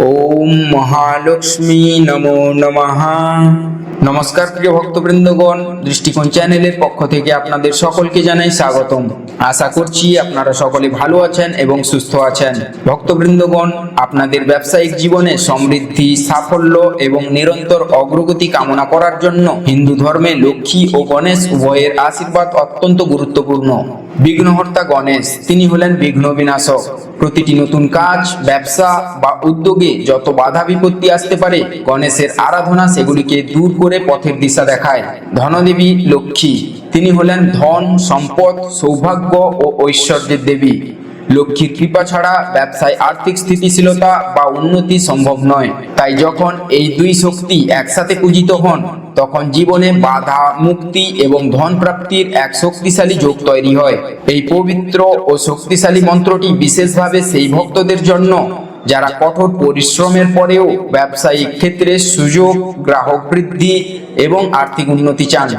ওম মহালক্ষ্মী নমো নমঃ। নমস্কার প্রিয় ভক্তবৃন্দগণ, দৃষ্টিকোণ চ্যানেলের পক্ষ থেকে আপনাদের সকলকে জানাই স্বাগতম। আশা করছি আপনারা সকলে ভালো আছেন এবং সুস্থ আছেন। ভক্তবৃন্দগণ, আপনাদের ব্যবসায়িক জীবনে সমৃদ্ধি, সাফল্য এবং নিরন্তর অগ্রগতি কামনা করার জন্য হিন্দু ধর্মে লক্ষ্মী ও গণেশ উভয়ের আশীর্বাদ অত্যন্ত গুরুত্বপূর্ণ। বিঘ্নহর্তা গণেশ, তিনি হলেন বিঘ্ন বিনাশক। প্রতিটি নতুন কাজ, ব্যবসা বা উদ্যোগে যত বাধা বিপত্তি আসতে পারে, গণেশের আরাধনা সেগুলিকে দূর করে পথের দিশা দেখায়। ধনদেবী লক্ষ্মী, তিনি হলেন ধন, সম্পদ, সৌভাগ্য ও ঐশ্বর্যের দেবী। লক্ষ্মীর কৃপা ছাড়া ব্যবসায় আর্থিক স্থিতিশীলতা বা উন্নতি সম্ভব নয়। তাই যখন এই দুই শক্তি একসাথে পূজিত হন, তখন জীবনে বাধা মুক্তি এবং ধন প্রাপ্তির এক শক্তিশালী যোগ তৈরি হয়। এই পবিত্র ও শক্তিশালী মন্ত্রটি বিশেষভাবে সেই ভক্তদের জন্য যারা কঠোর পরিশ্রমের পরেও ব্যবসায়িক ক্ষেত্রে সুযোগ, গ্রাহক বৃদ্ধি এবং আর্থিক উন্নতি চান।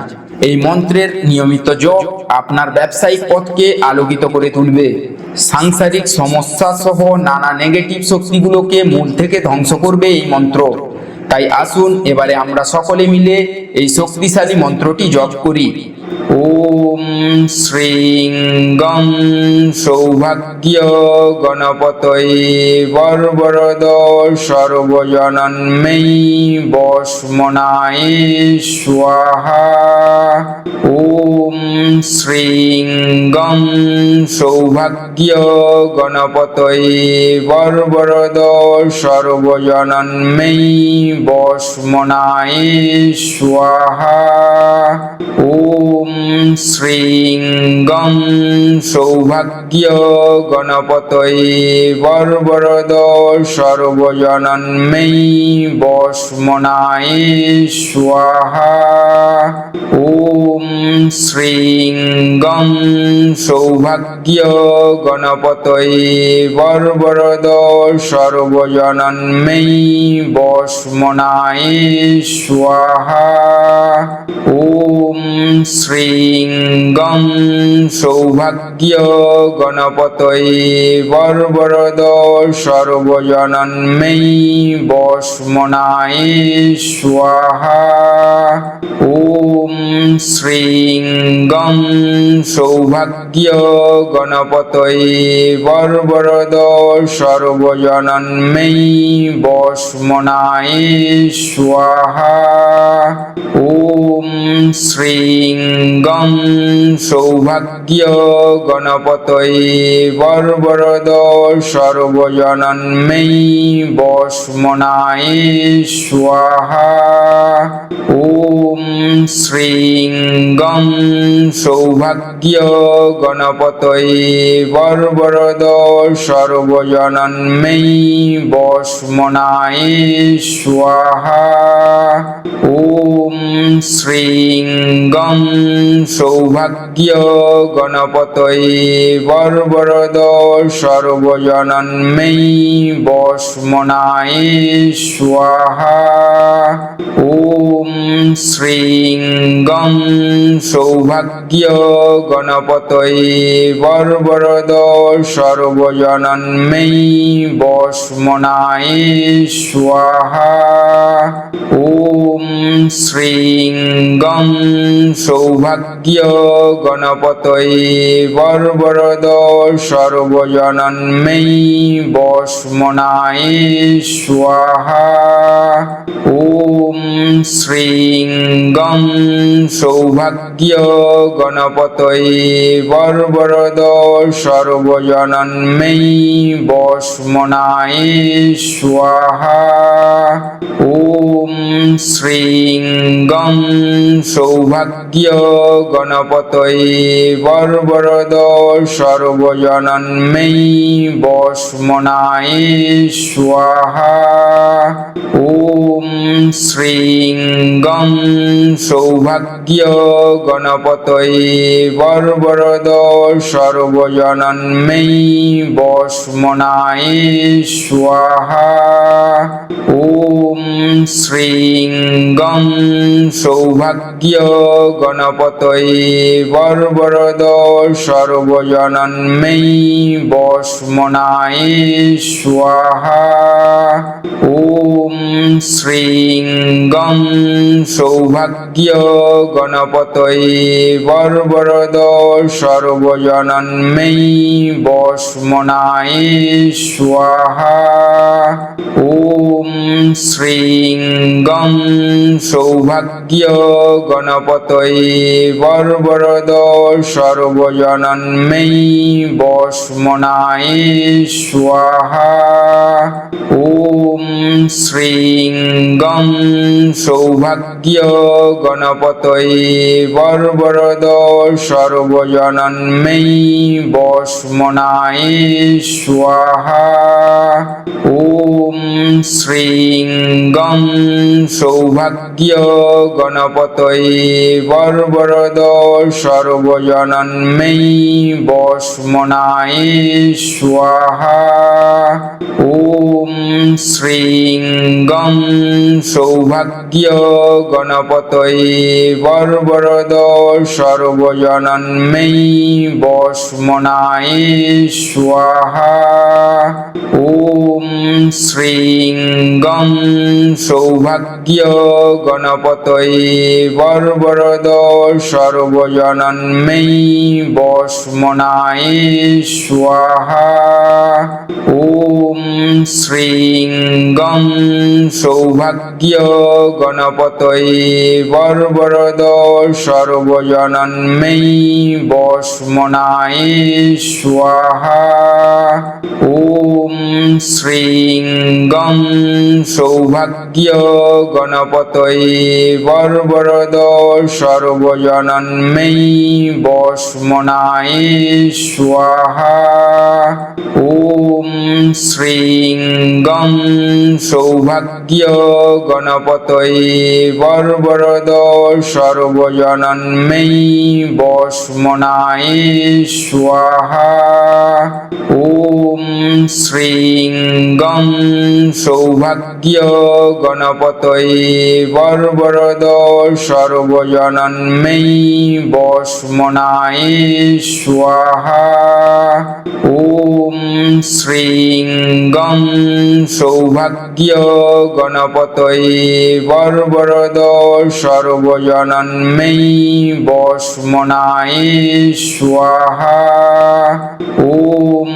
এই মন্ত্রের নিয়মিত জপ আপনার ব্যবসায়িক পথকে আলোকিত করে তুলবে। সাংসারিক সমস্যা সহ নানা নেগেটিভ শক্তিগুলোকে মূল থেকে ধ্বংস করবে এই মন্ত্র। তাই আসুন এবারে আমরা সকলে মিলে এই শক্তিশালী মন্ত্রটি জপ করি। ওম শ্রীং গং সৌভাগ্য গণপতয়ে বর্বরদ সর্বজনন্মেই বসমনায় স্বাহা। ওম শ্রীং গং সৌভাগ্য গণপতয়ে বর্বরদ সর্বজনন্মেই বসমনায় স্বাহা। ওম শ্রীং গং সৌভাগ্য গণপতয়ে বর্বরদ সর্বজনন্মেই বসমনায় স্বাহা। ওম শ্রীং গং সৌভাগ্য গণপতয়ে বর্বরদ সর্বজনন্মেই বসমনায় স্বাহা। ওম শ্রীং গং সৌভাগ্য গণপতয়ে বর্বরদ সর্বজনন্মেই বসমনায় স্বাহা। ওম শ্রীং গং সৌভাগ্য গণপতয়ে বর্বরদ সর্বজনন্মেই বসমনায় স্বাহা। ওম শ্রীং গং সৌভাগ্য গণপতয়ে বর্বরদ সর্বজনন্মেই বসমনায় স্বাহা। ওম শ্রীং গং সৌভাগ্য গণপতয়ে বর্বরদ সর্বজনন্মেই বসমনায় স্বাহা। ওম শ্রীং গং সৌভাগ্য গণপতয়ে বর্বরদ সর্বজনন্মেই বসমনায় স্বাহা। ওম শ্রীং গং সৌভাগ্য গণপতয়ে বর্বরদ সর্বজনন্মেই বসমনায় স্বাহা। ওম শ্রীং গং সৌভাগ্য গণপতয়ে বর্বরদ সর্বজনন্মেই বসমনায় স্বাহা। ওম শ্রীং গং সৌভাগ্য গণপতয়ে বর্বরদ সর্বজনন্মেই বসমনায় স্বাহা। ওম শ্রীং গং সৌভাগ্য গণপতয়ে বর্বরদ সর্বজনন্মেই বসমনায় স্বাহা। ওম শ্রীং গং সৌভাগ্য গণপতয়ে বর্বরদ সর্বজনন্মেই বসমনায় স্বাহা। ওম শ্রীং গং সৌভাগ্য গণপতয়ে বর্বরদ সর্বজনন্মেই বসমনায় স্বাহা। শ্রীং গং সৌভাগ্য গণপতয়ে বর্বরদ সর্বজনন্মেই বস্মনায় স্বাহা। ওম শ্রীং গং সৌভাগ্য গণপতয়ে বর্বরদ সর্বজনন্মেই বস্মনায় স্বাহা। ওম শ্রীং গং সৌভাগ্য গণপতয়ে বর্বরদ সর্বজনন্মেই বস্মনায় স্বাহা। ওম শ্রীং গং সৌভাগ্য গণপতয়ে বর্বরদ সর্বজনন্মেই বস্মনায় স্বাহা। ওম শ্রীং গং সৌভাগ্য গণপতয়ে বর্বরদ সর্বজনন্মেই বস্মনায় স্বাহা। ওম শ্রীং গং সৌভাগ্য গণপতয়ে বর্বরদ সর্বজনন্মেই বস্মনায় স্বাহা। ওম শ্রীং গং সৌভাগ্য গণপতয়ে বর্বরদ সর্বজনন্মেই বস্মনায় স্বাহা। ওম শ্রীং গং সৌভাগ্য গণপতয়ে বর্বরদ সর্বজনন্মেই বস্মনায় স্বাহা। ওম শ্রীং গং সৌভাগ্য গণপতয়ে বর্বরদ সর্বজনন্মেই বস্মনায় স্বাহা। ওম শ্রীং গং সৌভাগ্য গণপতয়ে বর্বরদ সর্বজনন্মেই বস্মনায় স্বাহা। ওম শ্রীং গং সৌভাগ্য গণপতয়ে বর্বরদ সর্বজনন্মেই বস্মনায় স্বাহা। ওম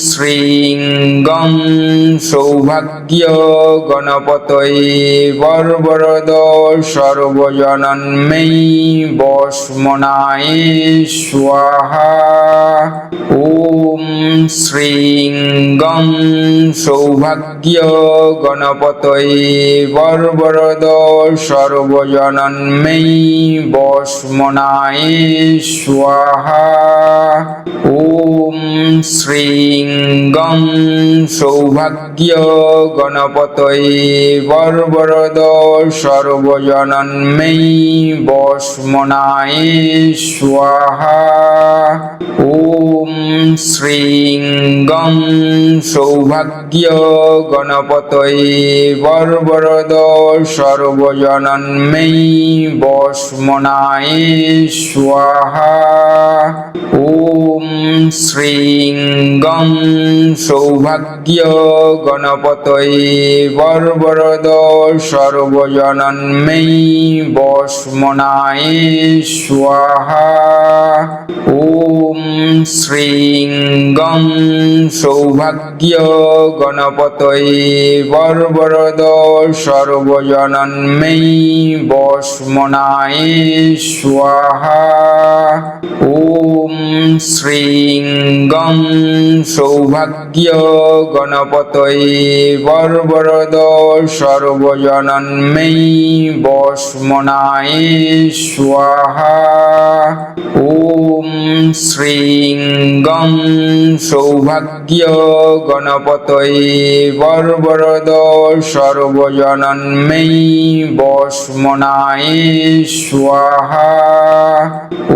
শ্রীং গং সৌভাগ্য গণপতয়ে বর্বরদ সর্বজনন্মেই বস্মনায় স্বাহা। ওম শ্রীং গং সৌভাগ্য গণপতয়ে বর্বরদ সর্বজনন্মেই বস্মনায় স্বাহা। ওম শ্রীং গং সৌভাগ্য গণপতয়ে বর্বরদ সর্বজনন্মেই বস্মনায় স্বাহা। ওম শ্রীং গং সৌভাগ্য গণপতয়ে বর্বরদ সর্বজনন্মেই বস্মনায় স্বাহা। ওম শ্রীং গং সৌভাগ্য গণপতয়ে বর্বরদ সর্বজনন্মেই বস্মনায় স্বাহা। ওম শ্রীং গং সৌভাগ্য গণপতয়ে বর্বরদ সর্বজনন্মেই বস্মনায় স্বাহা। ওম শ্রীং গং সৌভাগ্য গণপতয়ে বর্বরদ সর্বজনন্মেই বস্মনায় স্বাহা। ওম শ্রীং গং সৌভাগ্য গণপতয়ে বর্বরদ সর্বজনন্মেই বস্মনায় স্বাহা।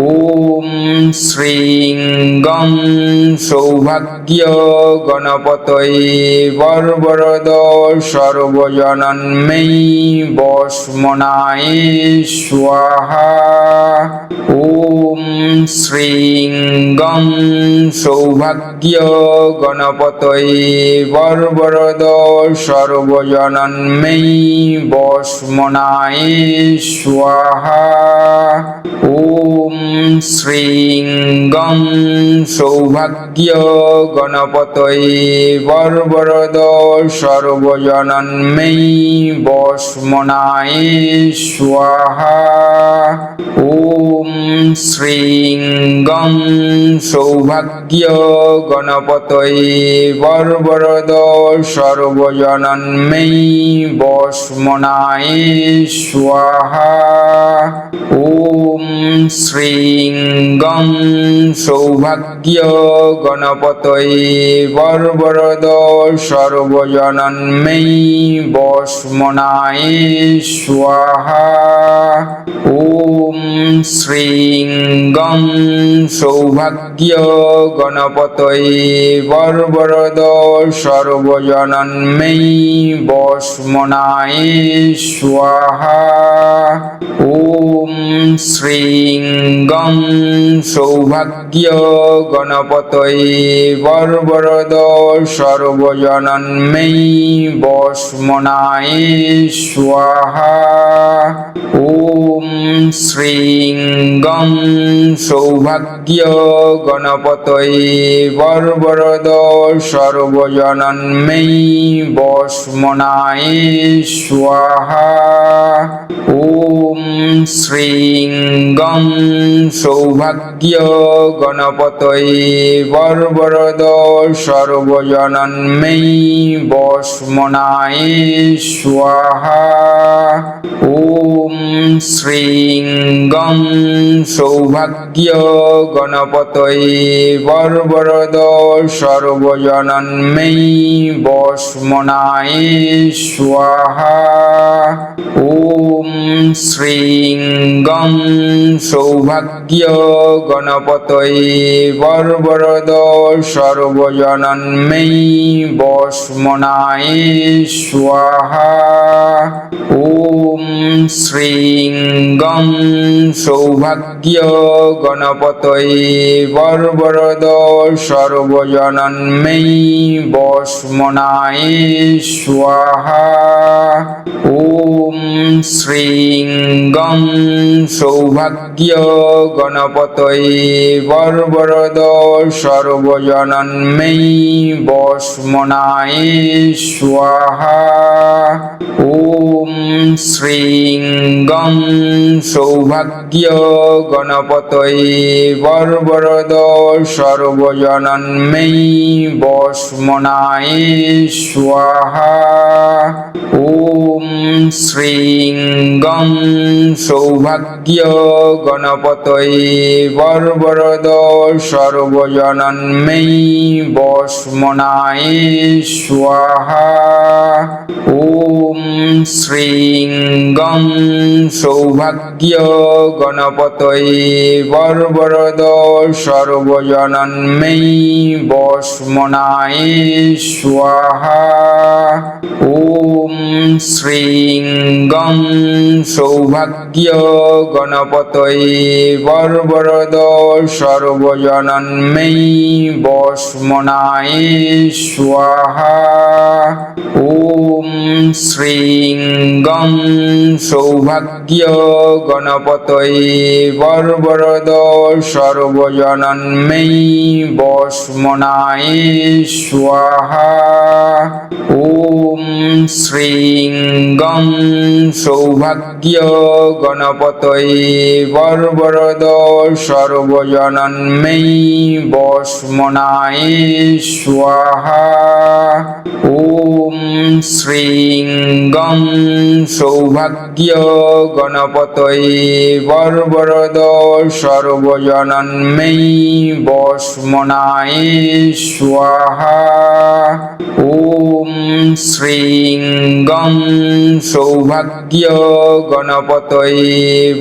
ওম শ্রীং গং সৌভাগ্য গণপতয়ে বর্বরদ সর্বজনন্ময়ী বসমনায় স্বাহা। ওম শ্রীং গং সৌভাগ্য গণপতয়ে বর্বরদ সর্বজনন্ময়ী বসমনায় স্বাহা। ওম শ্রীং গং সৌভাগ্য গণপতয়ে বর্বরদ সর্বজনন্ময়ী বসমনায় স্বাহা। ওম শ্রীং গং সৌভাগ্য গণপতয়ে বর্বরদ সর্বজনন্ময়ী বসমনায় স্বাহা। ওম শ্রীং গং সৌভাগ্য গণপতয়ে বর্বরদ সর্বজনন্ময়ী বসমনায় স্বাহা। ওম শ্রীং গং সৌভাগ্য গণপতয়ে বর্বরদ সর্বজনন্ময়ী বসমনায় স্বাহা। ওম শ্রীং গং সৌভাগ্য গণপতয়ে বর্বরদ সর্বজনন্ময়ী বসমনায় স্বাহা। ওম শ্রীং গং সৌভাগ্য গণপতয়ে বর্বরদ সর্বজনন্ময়ী বসমনায় স্বাহা। ওম শ্রীং গং সৌভাগ্য গণপতয়ে বর্বরদ সর্বজনন্ময়ী বসমনায় স্বাহা। ওম শ্রীং গং সৌভাগ্য গণপতয়ে বর্বরদ সর্বজনন্ময়ী বসমনায় স্বাহা। ওম শ্রীং গং সৌভাগ্য গণপতয়ে বর্বরদ সর্বজনন্ময়ী বসমনায় স্বাহা। ওম শ্রীং গং সৌভাগ্য গণপতয়ে বর্বরদ সর্বজনন্ময়ী বসমনায় স্বাহা। ওম শ্রীং গং সৌভাগ্য গণপতয়ে বর্বরদ সর্বজনন্ময়ী বসমনায় স্বাহা। ওম শ্রীং গং সৌভাগ্য গণপতয়ে বর্বরদ সর্বজনন্ময়ী বসমনায় স্বাহা। ওম শ্রীং গং সৌভাগ্য গণপতয়ে বর্বরদ সর্বজনন্ময়ী বসমনায় স্বাহা। ওম শ্রীং গং সৌভাগ্য গণপতয়ে বর্বরদ সর্বজনন্ময়ী বসমনায় স্বাহা। ওম শ্রীং গং সৌভাগ্য গণপতয়ে বর্বরদ সর্বজনন্ময়ী বসমনায় স্বাহা। ওম শ্রীং গং সৌভাগ্য গণপতয়ে বর্বরদ সর্বজনন্ময়ী বসমনায় স্বাহা। ওম শ্রীং গং সৌভাগ্য গণপতয়ে বর্বরদ সর্বজনন্ময়ী বসমনায় স্বাহা। ওম শ্রীং গং সৌভাগ্য গণপতয়ে বর্বরদ সর্বজনন্ময়ী বসমনায় স্বাহা। ওম শ্রীং শ্রীঙ্গং সৌভাগ্য গণপতয়ে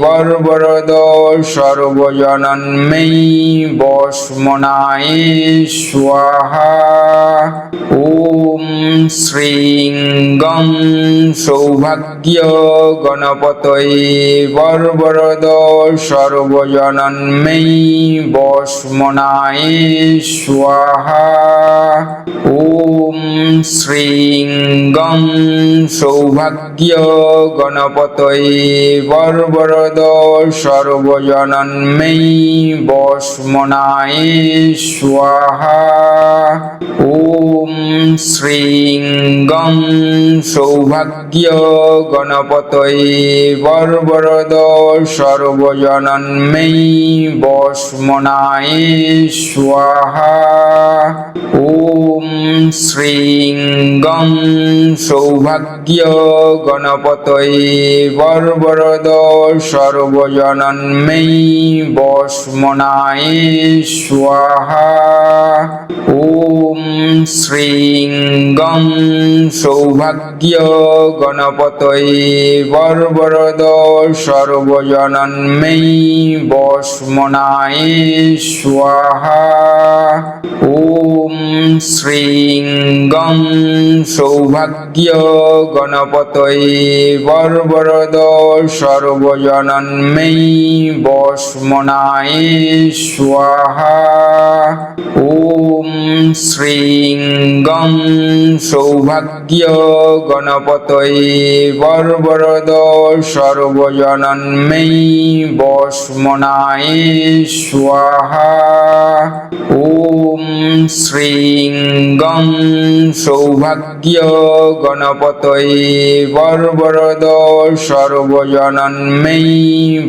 বর্বরদ সর্বজনন্ময়ী বস্মনায় স্বাহা। ওম শ্রীঙ্গং সৌভাগ্য গণপতয়ে বর্বরদ সর্বজনন্ময়ী বস্মনায় স্বাহা। ওম শ্রীঙ্গং সৌভাগ্য গণপতয়ে বর্বরদ সর্বজনন্ময়ী বস্মনায় স্বাহা। ওম শ্রীঙ্গং সৌভাগ্য গণপতয়ে বর্বরদ সর্বজনন্ময়ী বস্মনায় স্বাহা। ওম শ্রীঙ্গং সৌভাগ্য গণপতয়ে বর্বরদ সর্বজনন্ময়ী বস্মনায় স্বাহা। ওম শ্রীঙ্গং সৌভাগ্য গণপতয়ে বর্বরদ সর্বজনন্ময়ী বস্মনায় স্বাহা। ওম শ্রীঙ্গং সৌভাগ্য গণপতয়ে বর্বরদ সর্বজনন্ময়ী বস্মনায় স্বাহা। ওম শ্রীঙ্গং সৌভাগ্য গণপতয়ে বর্বরদ সর্বজনন্ময়ী বস্মনায় স্বাহা। ওম শ্রীঙ্গং সৌভাগ্য গণপতয়ে বর্বরদ সর্বজনন্ময়ী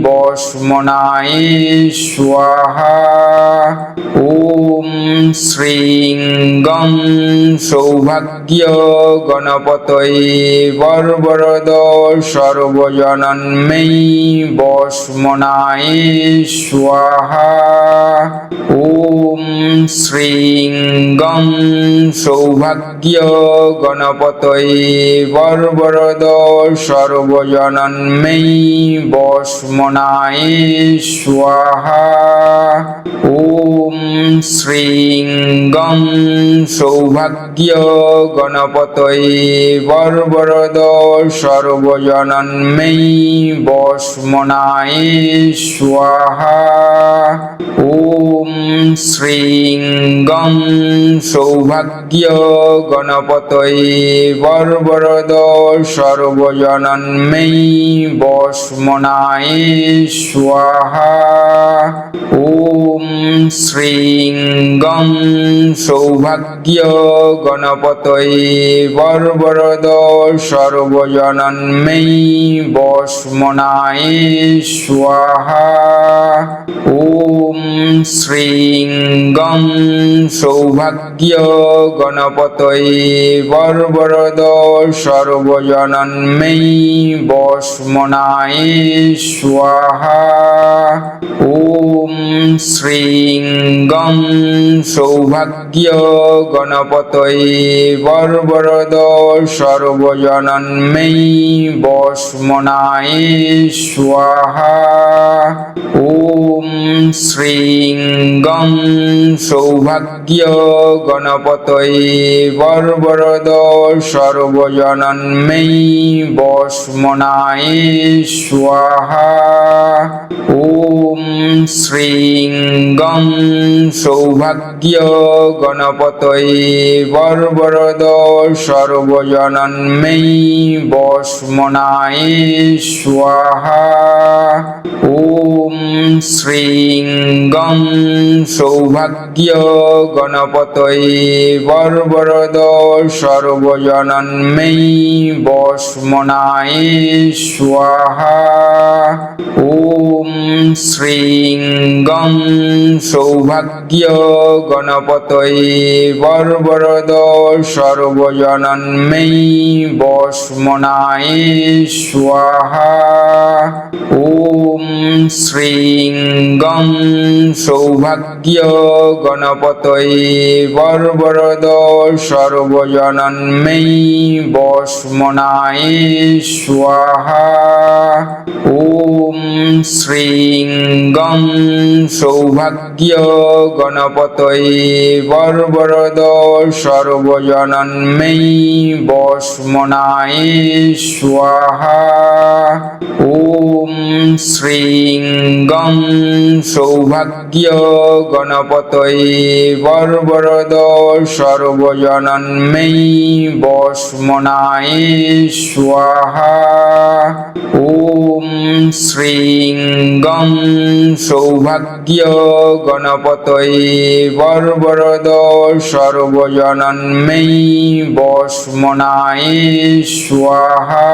বস্মনায় স্বাহা। ওম শ্রীঙ্গং সৌভাগ্য গণপতয়ে বর্বরদ সর্বজনন্ময়ী বস্মনায় স্বাহা। ওম শ্রীঙ্গং সৌভাগ্য গণপতয়ে বর্বরদ সর্বজনন্ময়ী বস্মনায় স্বাহা। ওম শ্রীঙ্গং সৌভাগ্য গণপতয়ে বর্বরদ সর্বজনন্ময়ী বস্মনায় স্বাহা। ওম শ্রীঙ্গং সৌভাগ্য গণপতয়ে বর্বরদ সর্বজনন্ময়ী বস্মনায় স্বাহা। ওম শ্রীঙ্গং সৌভাগ্য গণপতয়ে বর্বরদ সর্বজনন্ময়ী বস্মনায় স্বাহা। ওম শ্রীঙ্গং সৌভাগ্য গণপতয়ে বর্বরদ সর্বজনন্ময়ী বস্মনায় স্বাহা। ওম শ্রীঙ্গং সৌভাগ্য গণপতয়ে বর্বরদ সর্বজনন্ময়ী বস্মনায় স্বাহা। ওম শ্রীঙ্গং সৌভাগ্য গণপতয়ে বর্বরদ সর্বজনন্ময়ী বস্মনায় স্বাহা। ওম শ্রীঙ্গং সৌভাগ্য গণপতয়ে বর্বরদ সর্বজনন্ময়ী বস্মনায় স্বাহা। ওম শ্রীঙ্গং সৌভাগ্য গণপতয়ে বর্বরদ সর্বজনন্ময়ী বস্মনায় স্বাহা। ওম শ্রীঙ্গং সৌভাগ্য গণপতয়ে বর্বরদ সর্বজনন্ময়ী বস্মনায় স্বাহা। ওম শ্রীঙ্গং সৌভাগ্য গণপতয়ে বর্বরদ সর্বজনন্ময়ী বসমনায় স্বাহা। ওম শ্রীং গং সৌভাগ্য গণপতয়ে বর্বরদ সর্বজনন্ময়ী বসমনায় স্বাহা। ওম শ্রীং গং সৌভাগ্য গণপতয়ে বর্বরদ সর্বজনন্ময়ী বসমনায় স্বাহা। ওম শ্রীং গং সৌভাগ্য গণপতয়ে বর্বরদ সর্বজনন্ময়ী বসমনায় স্বাহা।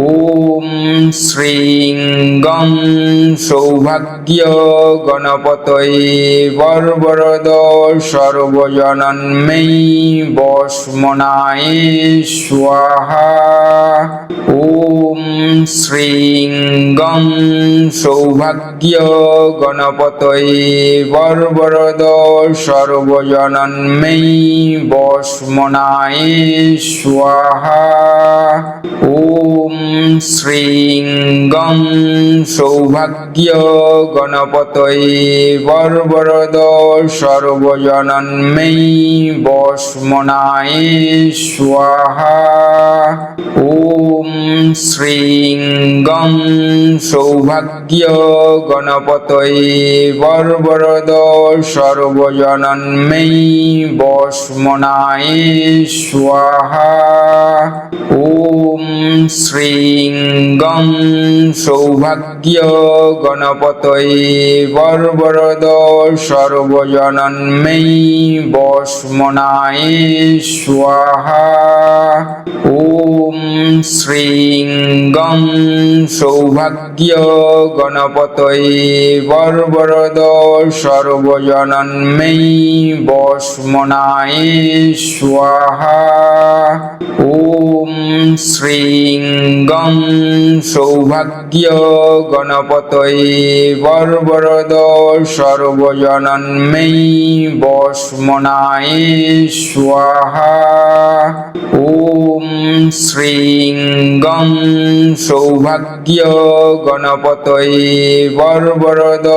ওম শ্রীং গং সৌভাগ্য গণপতয়ে বর্বরদ সর্বজনন্ময়ী বসমনায় স্বাহা। ওম শ্রীং গং সৌভাগ্য গণপতয়ে বর্বরদ সর্বজনন্ময়ী বসমনায় স্বাহা। ওম শ্রীং গং সৌভাগ্য গণপতয়ে বর্বরদ সর্বজনন্ময়ী বসমনায় স্বাহা। ওম শ্রীং গং সৌভাগ্য গণপতয়ে বর্বরদ সর্বজনন্ময়ী বসমনায় স্বাহা। ওম শ্রীং গং সৌভাগ্য গণপতয়ে বর্বরদ সর্বজনন্ময়ী বসমনায় স্বাহা। ওম শ্রীং গং সৌভাগ্য গণপতয়ে বর্বরদ সর্বজনন্ময়ী বসমনায় স্বাহা। ওম শ্রীং গং সৌভাগ্য গণপতয়ে বর্বরদ সর্বজনন্ময়ী বসমনায় স্বাহা। ওম শ্রীং গং সৌভাগ্য গণপতয়ে বর্বরদ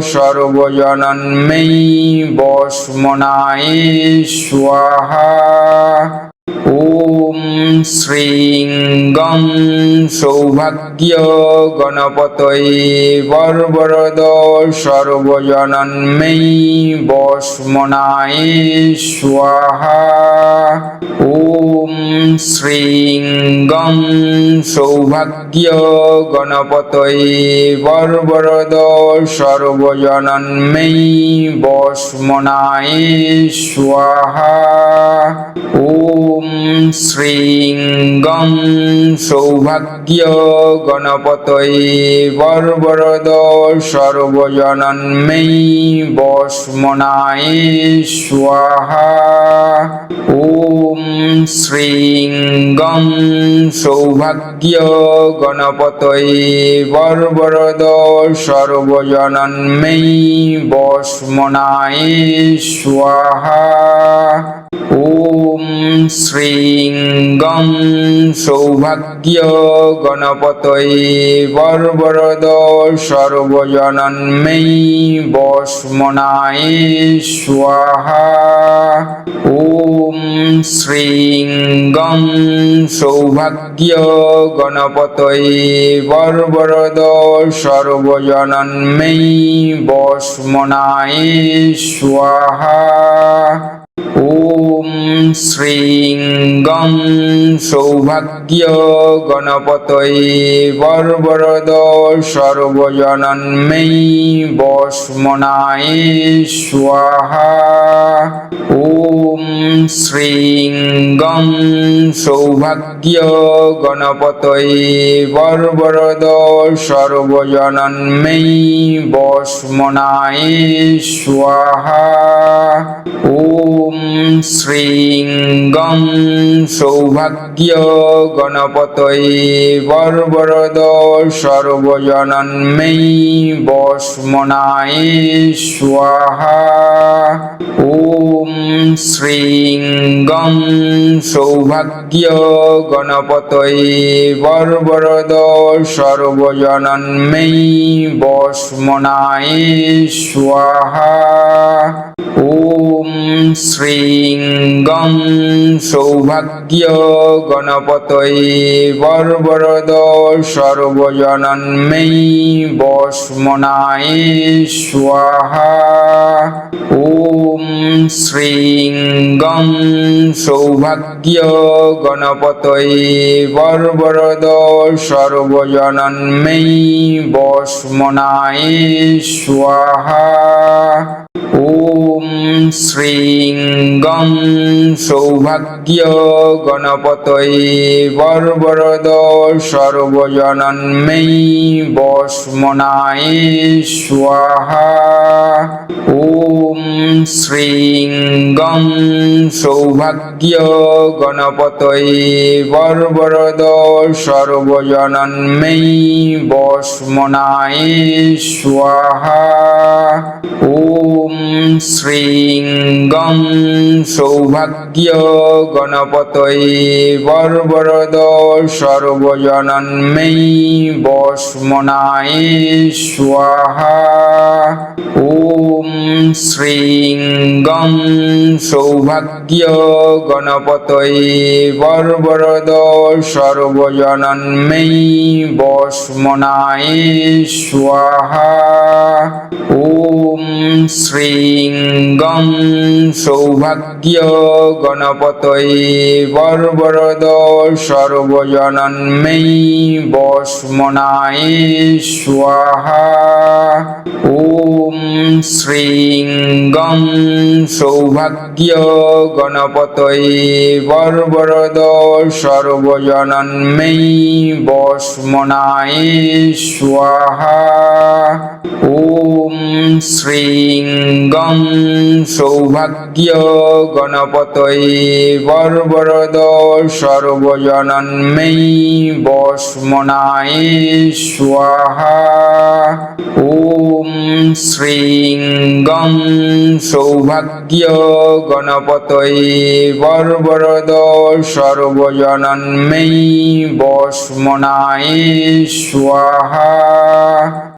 সর্বজনন্ময়ী বসমনায় স্বাহা। ওম শ্রীং গং সৌভাগ্য গণপতয়ে বর্বরদ সর্বজনন্ময়ী বসমনায় স্বাহা। ওম শ্রীং গং সৌভাগ্য গণপতয়ে বর্বরদ সর্বজনন্ময়ী বসমনায় স্বাহা। ওম শ্রীং গং সৌভাগ্য গণপতয়ে বর্বরদ সর্বজনন্ময়ী বসমনায় স্বাহা। ওম শ্রীং গং সৌভাগ্য গণপতয়ে বর্বরদ সর্বজনন্ময়ী বসমনায় স্বাহা। ওম শ্রীং গং সৌভাগ্য গণপতয়ে বর্বরদ সর্বজনন্ময়ী বসমনায় স্বাহা। ওম শ্রীং গং সৌভাগ্য গণপতয়ে বর্বরদ সর্বজনন্ময়ী বসমনায় স্বাহা। ওম শ্রীং গং সৌভাগ্য গণপতয়ে বর্বরদ সর্বজনন্ময়ী বসমনায় স্বাহা। ওম শ্রীং গং সৌভাগ্য গণপতয়ে বর্বরদ সর্বজনন্ময়ী বসমনায় স্বাহা। ওম ॐ श्रीं गं सौभाग्य गणपतये वरवरद सर्वजनन्मयी वस्मनाय स्वाहा। ॐ श्रीं गं सौभाग्य गणपतये वरवरद सर्वजनन्मयी वस्मनाय स्वाहा। ॐ श्रीं गं सौभाग्य गणपतये वरवरद सर्वजनन्मयी वस्मनाय स्वाहा। ॐ श्रीं गं सौभाग्य गणपतये वरवरद सर्वजनन्मयी वस्मनाय स्वाहा। ॐ श्रीं गं सौभाग्य गणपतये वरवरद सर्वजनन्मयी वस्मनाय स्वाहा। ॐ श्रीं गं सौभाग्य गणपतये वरवरद सर्वजनन्मयी वस्मनाय स्वाहा। ॐ श्रीं गं सौभाग्य गणपतये वरवरद सर्वजनन्मयी वस्मनाय स्वाहा। ॐ श्रीं गं सौभाग्य गणपतये वरवरद सर्वजनन्मयी वस्मनाय स्वाहा। ॐ श्रीं गं सौभाग्य गणपतये वरवरद सर्वजनन्मयी वस्मनाय स्वाहा। ॐ श्रीं गं सौभाग्य गणपतये वरवरद सर्वजनन्मयी वस्मनाय स्वाहा। ॐ श्रीं गं सौभाग्य गणपतये वरवरद सर्वजनन्मयी वस्मनाय स्वाहा। ॐ श्रीं गं सौभाग्य गणपतये वरवरद सर्वजनन्मयी वस्मनाय स्वाहा।